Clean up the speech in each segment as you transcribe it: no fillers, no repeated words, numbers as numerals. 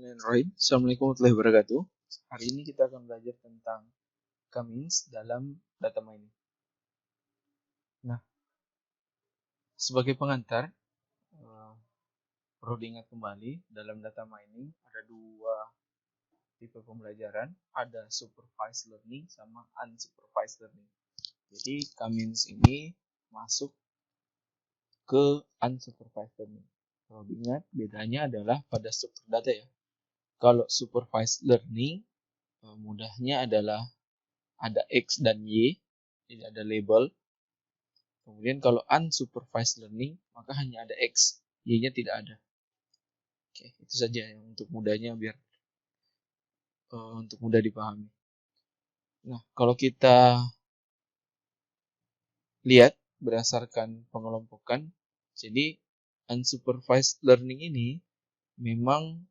Bismillahirrahmanirrahim. Assalamualaikum warahmatullahi wabarakatuh. Hari ini kita akan belajar tentang k-means dalam data mining. Nah, sebagai pengantar, perlu diingat kembali dalam data mining ada dua tipe pembelajaran, ada supervised learning sama unsupervised learning. Jadi k-means ini masuk ke unsupervised learning. Kalau diingat, bedanya adalah pada struktur data ya. Kalau supervised learning, mudahnya adalah ada X dan Y, jadi ada label. Kemudian kalau unsupervised learning, maka hanya ada X, Y-nya tidak ada. Oke, itu saja yang untuk mudahnya biar untuk mudah dipahami. Nah, kalau kita lihat berdasarkan pengelompokan, jadi unsupervised learning ini memang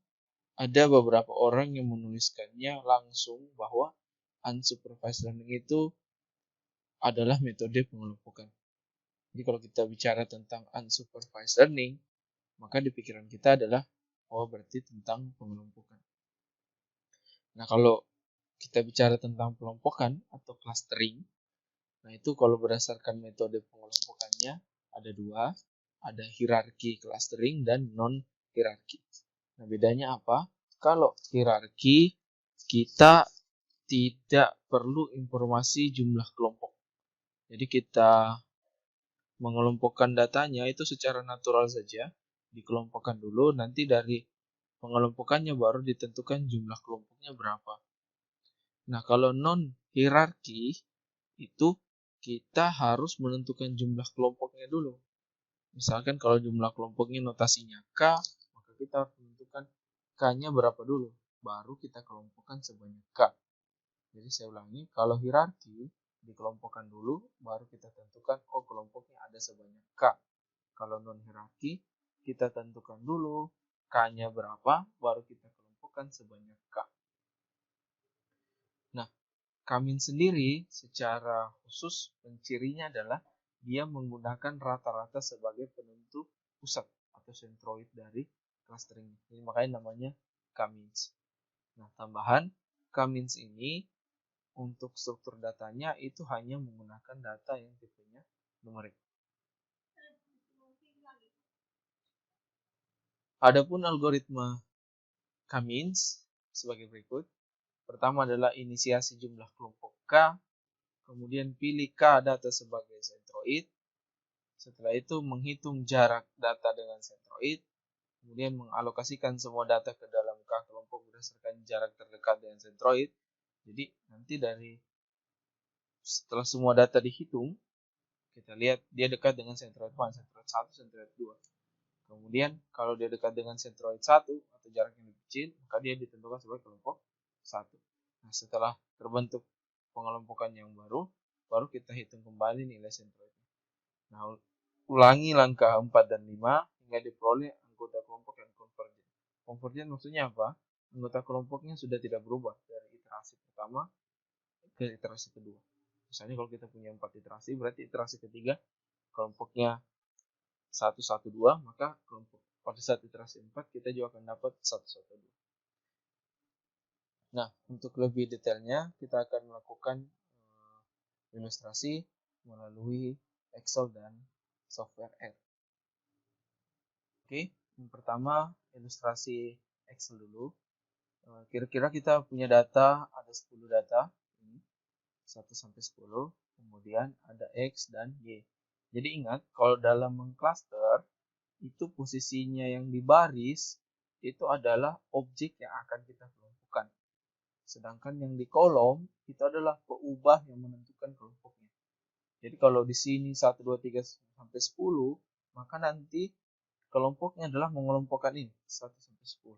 ada beberapa orang yang menuliskannya langsung bahwa unsupervised learning itu adalah metode pengelompokan. Jadi kalau kita bicara tentang unsupervised learning, maka di pikiran kita adalah, oh berarti tentang pengelompokan. Nah kalau kita bicara tentang pelompokan atau clustering, nah itu kalau berdasarkan metode pengelompokannya ada dua, ada hierarki clustering dan non-hierarki. Nah bedanya apa? Kalau hierarki kita tidak perlu informasi jumlah kelompok. Jadi kita mengelompokkan datanya itu secara natural saja, dikelompokkan dulu, nanti dari pengelompokannya baru ditentukan jumlah kelompoknya berapa. Nah, kalau non-hierarki itu kita harus menentukan jumlah kelompoknya dulu. Misalkan kalau jumlah kelompoknya notasinya K, maka kita harus menentukan K-nya berapa dulu, baru kita kelompokkan sebanyak K. Jadi saya ulangi, kalau hierarki dikelompokkan dulu, baru kita tentukan, oh kelompoknya ada sebanyak K. Kalau non-hierarki, kita tentukan dulu K-nya berapa, baru kita kelompokkan sebanyak K. Nah, k-means sendiri secara khusus pencirinya adalah dia menggunakan rata-rata sebagai penentu pusat atau sentroid dari clustering. Jadi makanya namanya k-means. Nah, tambahan k-means ini untuk struktur datanya itu hanya menggunakan data yang tipenya numerik. Adapun algoritma k-means sebagai berikut. Pertama adalah inisiasi jumlah kelompok K, kemudian pilih K data sebagai sentroid. Setelah itu menghitung jarak data dengan sentroid, kemudian mengalokasikan semua data ke dalam K kelompok berdasarkan jarak terdekat dengan sentroid. Jadi nanti setelah semua data dihitung, kita lihat dia dekat dengan sentroid 1, sentroid 1, sentroid 2. Kemudian kalau dia dekat dengan sentroid 1 atau jarak yang lebih kecil, maka dia ditentukan sebagai kelompok 1. Nah, setelah terbentuk pengelompokan yang baru kita hitung kembali nilai sentroidnya. Nah, ulangi langkah 4 dan 5 hingga diperoleh anggota kelompok yang konvergen. Konvergen maksudnya apa? Anggota kelompoknya sudah tidak berubah dari iterasi pertama ke iterasi kedua. Misalnya kalau kita punya 4 iterasi, berarti iterasi ketiga kelompoknya 1, 1, 2, maka kelompok pada saat iterasi 4 kita juga akan dapat 1, 1, 2. Nah, untuk lebih detailnya kita akan melakukan ilustrasi melalui Excel dan software R. Oke, yang pertama ilustrasi Excel dulu. Kira-kira kita punya data, ada 10 data, 1 sampai 10, kemudian ada X dan Y. Jadi ingat, kalau dalam mengcluster, itu posisinya yang di baris, itu adalah objek yang akan kita kelompokkan. Sedangkan yang di kolom, itu adalah peubah yang menentukan kelompoknya. Jadi kalau di sini 1, 2, 3, sampai 10, maka nanti kelompoknya adalah mengelompokkan ini, 1 sampai 10.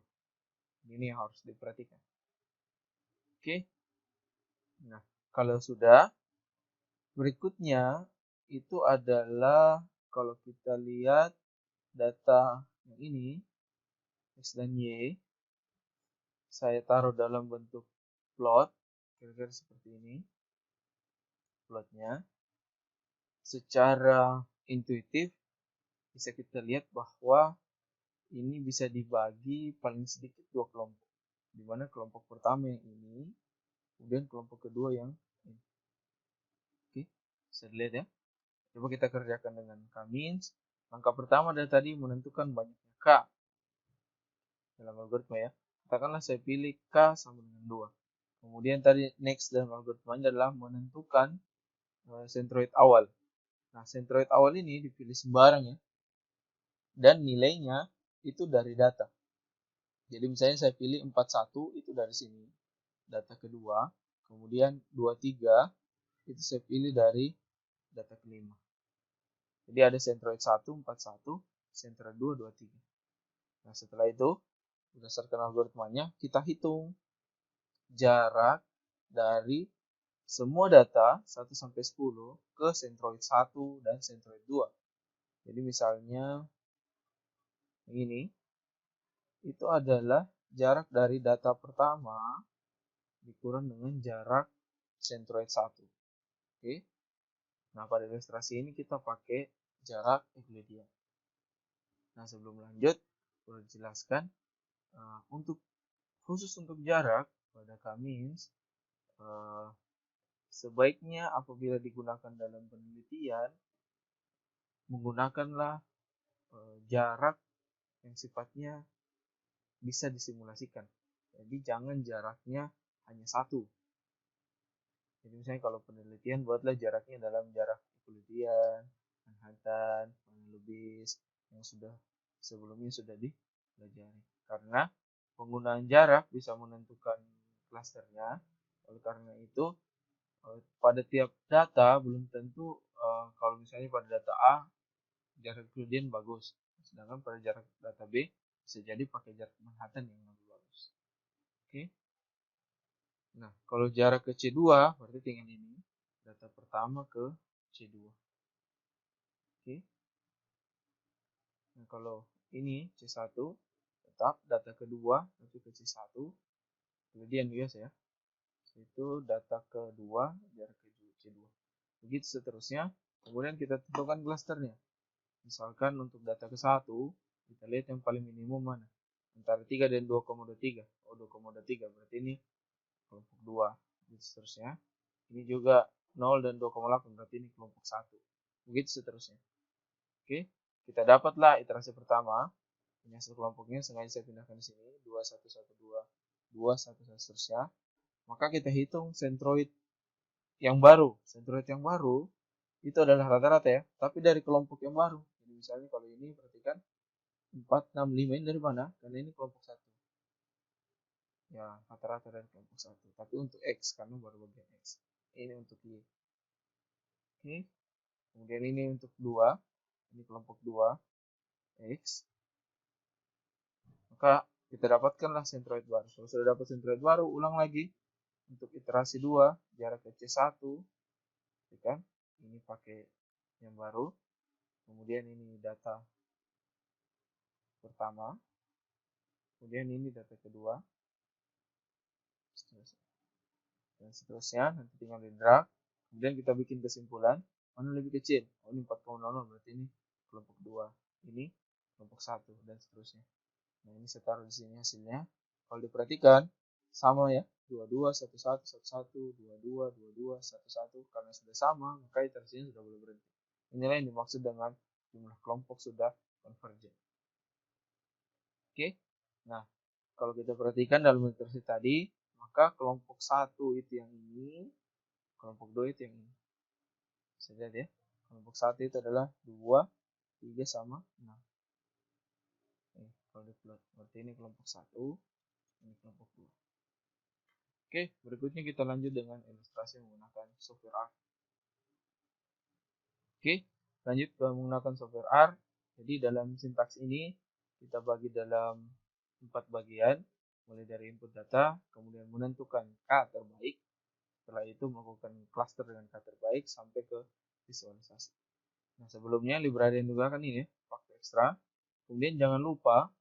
Ini yang harus diperhatikan. Oke. Nah, kalau sudah, berikutnya itu adalah kalau kita lihat data yang ini, X dan Y, saya taruh dalam bentuk plot, kira-kira seperti ini plotnya. Secara intuitif bisa kita lihat bahwa ini bisa dibagi paling sedikit 2 kelompok. di mana kelompok pertama yang ini, kemudian kelompok kedua yang ini. Oke, bisa dilihat ya. Coba kita kerjakan dengan k-means. Langkah pertama dari tadi menentukan banyaknya k dalam algoritma ya. Katakanlah saya pilih k sama dengan 2. Kemudian tadi next dalam algoritma adalah menentukan centroid awal. Nah, centroid awal ini dipilih sembarang ya. Dan nilainya itu dari data. Jadi misalnya saya pilih 41 itu dari sini, data kedua. Kemudian 23 itu saya pilih dari data kelima. Jadi ada centroid 1, 41, centroid 2, 23. Nah, setelah itu, berdasarkan algoritmanya, kita hitung jarak dari semua data 1 sampai 10 ke centroid 1 dan centroid 2. Jadi misalnya ini itu adalah jarak dari data pertama dikurang dengan jarak centroid 1. Oke. Nah, pada ilustrasi ini kita pakai jarak Euclidean. Nah, sebelum lanjut, perlu dijelaskan khusus untuk jarak pada k-means sebaiknya apabila digunakan dalam penelitian menggunakanlah jarak yang sifatnya bisa disimulasikan. Jadi jangan jaraknya hanya satu. Jadi misalnya kalau penelitian buatlah jaraknya dalam jarak Euclidean, Manhattan, Lubis yang sebelumnya sudah dipelajari. Karena penggunaan jarak bisa menentukan klasternya. Oleh karena itu pada tiap data belum tentu kalau misalnya pada data A jarak Euclidean bagus, sedangkan pada jarak data B bisa jadi pakai jarak Manhattan yang lebih bagus. Oke. Nah, kalau jarak ke C2 berarti tinggal ini data pertama ke C2. Oke. Nah, kalau ini C1 tetap data kedua nanti ke C1 Euclidean biasa ya. Itu data kedua jarak ke C2. Begitu seterusnya. Kemudian kita tentukan klasternya. Misalkan untuk data ke-1, kita lihat yang paling minimum mana. Antara 3 dan 2,23. Oh, 2,23 berarti ini kelompok 2. Begitu seterusnya. Ini juga 0 dan 2,8 berarti ini kelompok 1. Begitu seterusnya. Oke, kita dapatlah iterasi pertama. Ini hasil kelompoknya, sengaja saya pindahkan di sini. 2, 1, 1, 2, 2, 1, 1, seterusnya. Maka kita hitung centroid yang baru. Centroid yang baru itu adalah rata-rata ya, tapi dari kelompok yang baru. Jadi misalnya kalau ini perhatikan 4, 6, 5 ini dari mana? Karena ini kelompok 1. Ya, rata-rata dari kelompok 1. Tapi untuk X, karena baru bagian X. Ini untuk Y. Oke. Kemudian ini untuk 2. Ini kelompok 2. X. Maka kita dapatkanlah centroid baru. Kalau sudah dapat centroid baru, ulang lagi. Untuk iterasi 2, jarak ke C1. Kan? Ini pakai yang baru. Kemudian ini data pertama. Kemudian ini data kedua. Dan seterusnya, nanti tinggal di drag. Kemudian kita bikin kesimpulan, mana lebih kecil? Oh, ini 4,00, berarti ini kelompok 2. Ini kelompok 1, dan seterusnya. Nah, ini saya taruh di sini hasilnya. Kalau diperhatikan, sama ya. 22, 11, 11, 22, 22, 11. Karena sudah sama, maka iterasinya sudah boleh berhenti. Inilah yang dimaksud dengan jumlah kelompok sudah convergent. Oke. Nah, kalau kita perhatikan dalam iterasi tadi, maka kelompok 1 itu yang ini, kelompok 2 itu yang ini. Bisa lihat ya, kelompok 1 itu adalah 2, 3, sama 6. Kalau diplot, berarti ini kelompok 1, ini kelompok 2. Oke, berikutnya kita lanjut dengan ilustrasi menggunakan software R. Oke, lanjut ke menggunakan software R. Jadi dalam sintaks ini, kita bagi dalam 4 bagian, mulai dari input data, kemudian menentukan K terbaik, setelah itu melakukan cluster dengan K terbaik, sampai ke visualisasi. Nah, sebelumnya library yang digunakan ini, faktor ekstra. Kemudian jangan lupa,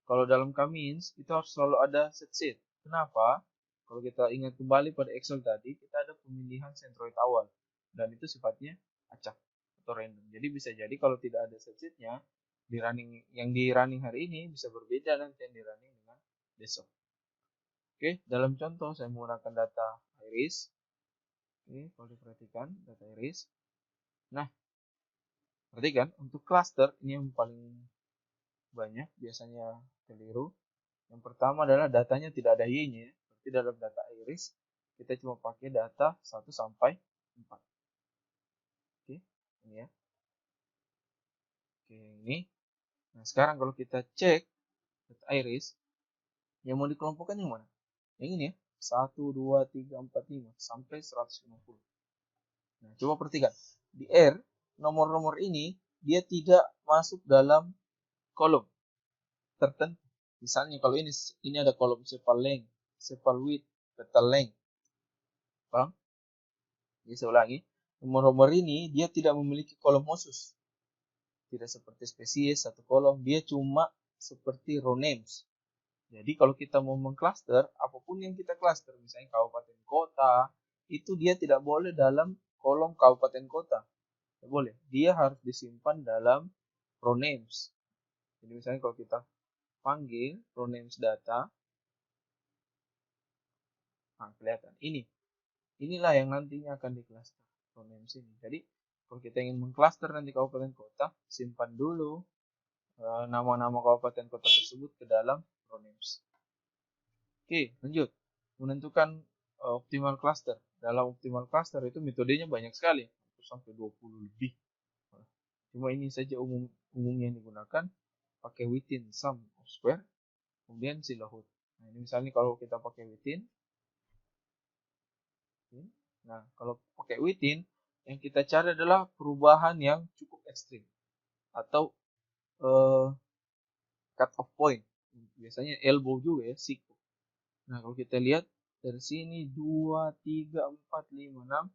kalau dalam k-means, itu harus selalu ada set sheet. Kenapa? Kalau kita ingat kembali pada Excel tadi, kita ada pemilihan centroid awal. Dan itu sifatnya acak atau random. Jadi bisa jadi kalau tidak ada set sheet-nya, yang di running hari ini bisa berbeda nanti yang di running dengan besok. Oke, dalam contoh saya menggunakan data iris. Oke, kalau diperhatikan data iris. Nah, perhatikan untuk cluster ini yang paling banyak biasanya keliru. Yang pertama adalah datanya tidak ada y-nya. Berarti dalam data iris kita cuma pakai data 1 sampai 4. Oke, ini ya. Oke, ini. Nah, sekarang kalau kita cek data iris, yang mau dikelompokkan yang mana? Yang ini ya. 1, 2, 3, 4, 5 sampai 150. Nah, coba perhatikan. Di R, nomor-nomor ini dia tidak masuk dalam kolom tertentu. Misalnya kalau ini ada kolom sepal length, sepal width, petal length. Paham? Jadi saya ulangi, nomor-nomor ini dia tidak memiliki kolom khusus. Tidak seperti spesies satu kolom, dia cuma seperti row names. Jadi kalau kita mau mengcluster, apapun yang kita cluster, misalnya kabupaten kota, itu dia tidak boleh dalam kolom kabupaten kota. Tidak boleh. Dia harus disimpan dalam row names. Jadi misalnya kalau kita panggil row names data, nah kelihatan ini. Inilah yang nantinya akan dicluster row names ini. Jadi kalau kita ingin mengcluster nanti kabupaten kota, simpan dulu nama-nama kabupaten kota tersebut ke dalam row names. Oke, lanjut. Menentukan optimal cluster. Dalam optimal cluster itu metodenya banyak sekali, sampai 20 lebih. Cuma ini saja umumnya yang digunakan, pakai within sum of square, kemudian silohood. Nah, ini misalnya kalau kita pakai within. Nah, kalau pakai within, yang kita cari adalah perubahan yang cukup ekstrim atau cut off point. Biasanya elbow juga ya, siku. Nah, kalau kita lihat dari sini 2, 3, 4, 5, 6.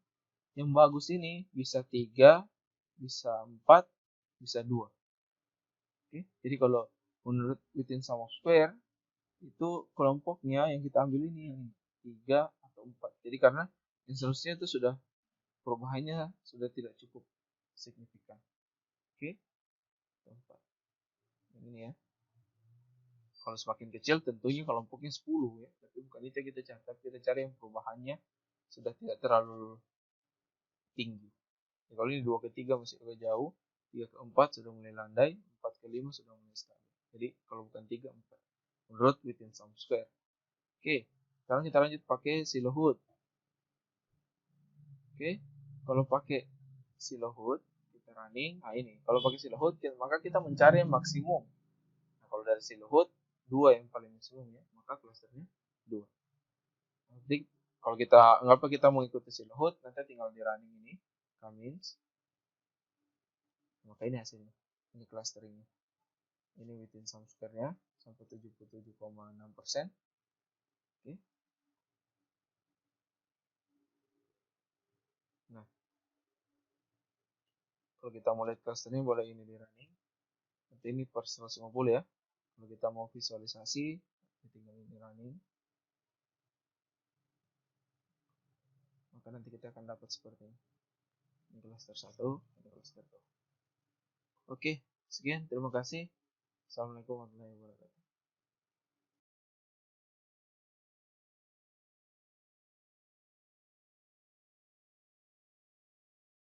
Yang bagus ini bisa 3, bisa 4, bisa 2. Oke, jadi kalau menurut within sum of square itu kelompoknya yang kita ambil ini yang 3 atau 4. Jadi karena yang seterusnya itu sudah perubahannya sudah tidak cukup signifikan. Oke, 4. Yang ini ya. Kalau semakin kecil tentunya kelompoknya 10 ya. Tapi bukan itu yang kita cari, tapi kita cari yang perubahannya sudah tidak terlalu tinggi. Ya, kalau ini 2 ke 3 masih agak jauh, 3 ke 4 sudah mulai landai, 4 ke 5 sudah mulai stabil. Jadi kalau bukan 3, 4. Menurut within sum square. Oke, sekarang kita lanjut pakai silohood. Oke, kalau pakai silohood kita running, nah ini kalau pakai silohood maka kita mencari yang maksimum. Nah, kalau dari silohood 2 yang paling maksimum ya, maka clusternya 2. Nanti kalau kita anggap kita mau ikuti silohood, nanti tinggal di running ini, commits. Maka ini hasilnya, ini clusteringnya. Ini within sum square-nya sampai 77,6%. Oke. Nah, kalau kita mau lihat clusternya boleh ini di running. Nanti ini per 150 ya. Kalau kita mau visualisasi, tinggal ini running. Maka nanti kita akan dapat seperti ini. Ini cluster 1, ini cluster 2. Oke, sekian. Terima kasih. Assalamualaikum warahmatullahi wabarakatuh.